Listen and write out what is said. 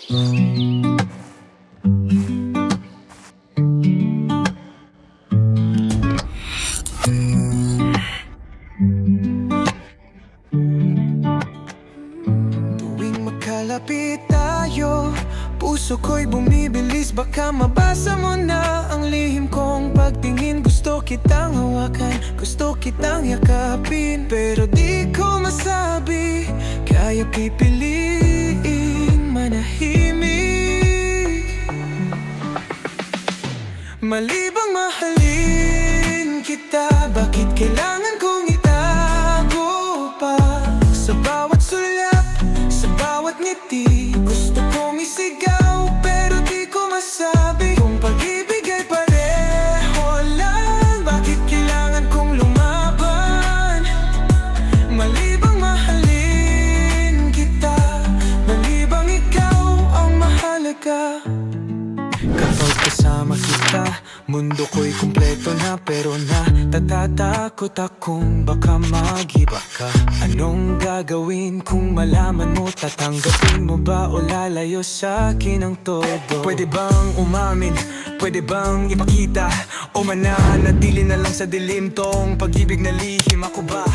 Tuwing magkalapit tayo, puso ko'y bumibilis. Baka mabasa mo na ang lihim kong pagtingin. Gusto kitang hawakan, gusto kitang yakapin, pero di ko masabi, kaya pipiliin manahimik. Mali bang mahalin kita? Bakit kailangan kong itago pa? Sa bawat sulat, sa bawat ngiti, gusto kong isigaw, pero di ko masabi kung pag-ibig ay pareho lang. Bakit kailangan kong lumaban? Mali bang mahalin kita? Mali bang ikaw ang mahalaga? Kapag kasama kita, mundo ko'y kumpleto na. Pero natatakot akong baka mag-iba ka. Anong gagawin kung malaman mo? Tatanggapin mo ba o lalayo sa'kin ang todo? Pwede bang umamin? Pwede bang ipakita? O mananatili na lang sa dilim tong pag-ibig na lihim? Ako ba